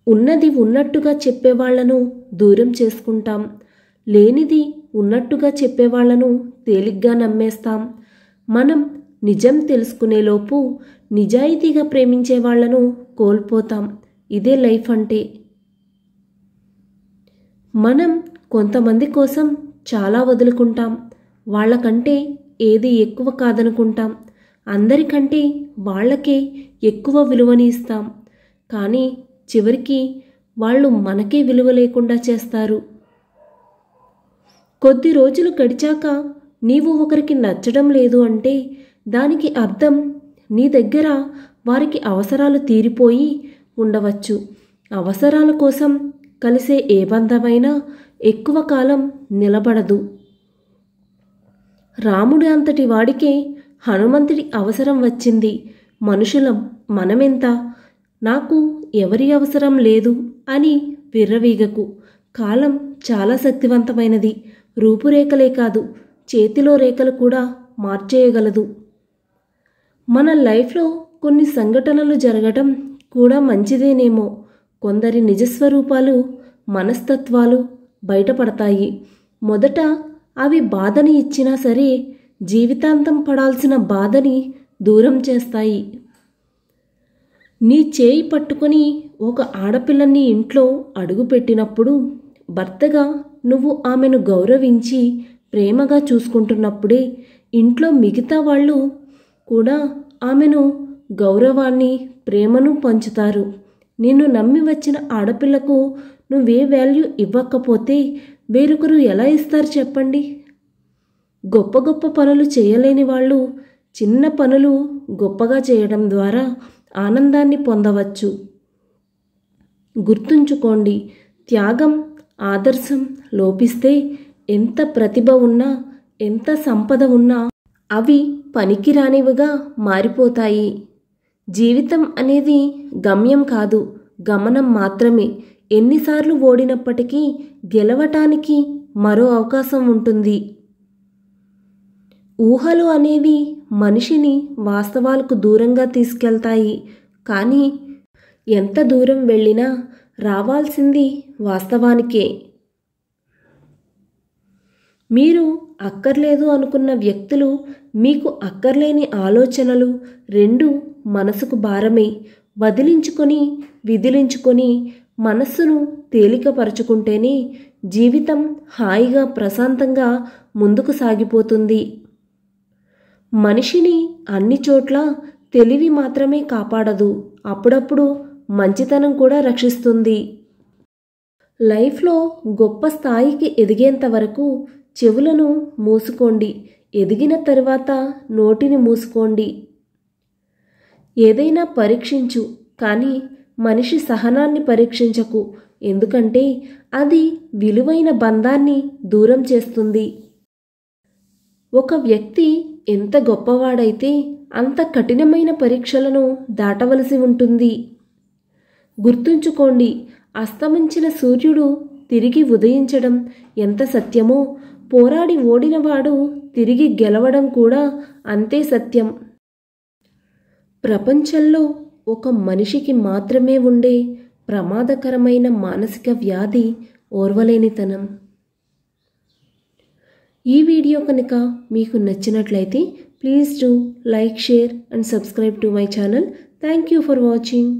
ఉన్నది ఉన్నట్టుగా చెప్పేవాళ్లను దూరం చేసుకుంటాం. లేనిది ఉన్నట్టుగా చెప్పేవాళ్లను తేలిగ్గా నమ్మేస్తాం. మనం నిజం తెలుసుకునేలోపు నిజాయితీగా ప్రేమించే వాళ్లను కోల్పోతాం. ఇదే లైఫ్ అంటే. మనం కొంతమంది కోసం చాలా వదులుకుంటాం. వాళ్ళకంటే ఏది ఎక్కువ కాదనుకుంటాం. అందరికంటే వాళ్ళకే ఎక్కువ విలువని ఇస్తాం. కానీ చివరికి వాళ్ళు మనకే విలువ లేకుండా చేస్తారు. కొద్ది రోజులు గడిచాక నీవు ఒకరికి నచ్చడం లేదు అంటే దానికి అర్థం నీ దగ్గర వారికి అవసరాలు తీరిపోయి ఉండవచ్చు. అవసరాల కోసం కలిసే ఏ బంధమైనా ఎక్కువ కాలం నిలబడదు. రాముడి అంతటి వాడికే హనుమంతుడి అవసరం వచ్చింది. మనుషులం మనమెంత, నాకు ఎవరి అవసరం లేదు అని విర్రవీగకు. కాలం చాలా శక్తివంతమైనది. రూపురేఖలే కాదు, చేతిలో రేఖలు కూడా మార్చేయగలదు. మన లైఫ్లో కొన్ని సంఘటనలు జరగటం కూడా మంచిదేనేమో. కొందరి నిజస్వరూపాలు, మనస్తత్వాలు బయటపడతాయి. మొదట అవి బాధని ఇచ్చినా సరే జీవితాంతం పడాల్సిన బాధని దూరం చేస్తాయి. నీ చేయి పట్టుకొని ఒక ఆడపిల్లని ఇంట్లో అడుగుపెట్టినప్పుడు, భర్తగా నువ్వు ఆమెను గౌరవించి ప్రేమగా చూసుకుంటున్నప్పుడే ఇంట్లో మిగతా వాళ్ళు కూడా ఆమెను గౌరవాన్ని, ప్రేమను పంచుతారు. నిన్ను నమ్మి వచ్చిన ఆడపిల్లకు నువ్వే వాల్యూ ఇవ్వకపోతే వేరొకరు ఎలా ఇస్తారు చెప్పండి? గొప్ప గొప్ప పనులు చేయలేని వాళ్ళు చిన్న పనులు గొప్పగా చేయడం ద్వారా ఆనందాన్ని పొందవచ్చు. గుర్తుంచుకోండి, త్యాగం, ఆదర్శం లోపిస్తే ఎంత ప్రతిభ ఉన్నా, ఎంత సంపద ఉన్నా అవి పనికిరానివిగా మారిపోతాయి. జీవితం అనేది గమ్యం కాదు, గమనం మాత్రమే. ఎన్నిసార్లు ఓడినప్పటికీ గెలవటానికి మరో అవకాశం ఉంటుంది. ఊహలు అనేవి మనిషిని వాస్తవాలకు దూరంగా తీసుకెళ్తాయి. కానీ ఎంత దూరం వెళ్ళినా రావాల్సింది వాస్తవానికే. మీరు అక్కర్లేదు అనుకున్న వ్యక్తులు, మీకు అక్కర్లేని ఆలోచనలు రెండూ మనసుకు భారమే. వదిలించుకొని, విదిలించుకొని మనస్సును తేలికపరచుకుంటేనే జీవితం హాయిగా, ప్రశాంతంగా ముందుకు సాగిపోతుంది. మనిషిని అన్ని చోట్ల తెలివి మాత్రమే కాపాడదు, అప్పుడప్పుడు మంచితనం కూడా రక్షిస్తుంది. లైఫ్లో గొప్ప స్థాయికి ఎదిగేంత వరకు చెవులను మూసుకోండి, ఎదిగిన తరువాత నోటిని మూసుకోండి. ఏదైనా పరీక్షించు, కానీ మనిషి సహనాన్ని పరీక్షించకు. ఎందుకంటే అది విలువైన బంధాన్ని దూరం చేస్తుంది. ఒక వ్యక్తి ఎంత గొప్పవాడైతే అంత కఠినమైన పరీక్షలను దాటవలసి ఉంటుంది. గుర్తుంచుకోండి, అస్తమించిన సూర్యుడు తిరిగి ఉదయించడం ఎంత సత్యమో, పోరాడి ఓడినవాడు తిరిగి గెలవడం కూడా అంతే సత్యం. ప్రపంచంలో ఒక మనిషికి మాత్రమే ఉండే ప్రమాదకరమైన మానసిక వ్యాధి ఓర్వలేనితనం. ఈ వీడియో కనుక మీకు నచ్చినట్లయితే please do like, share and subscribe to my channel. Thank you for watching.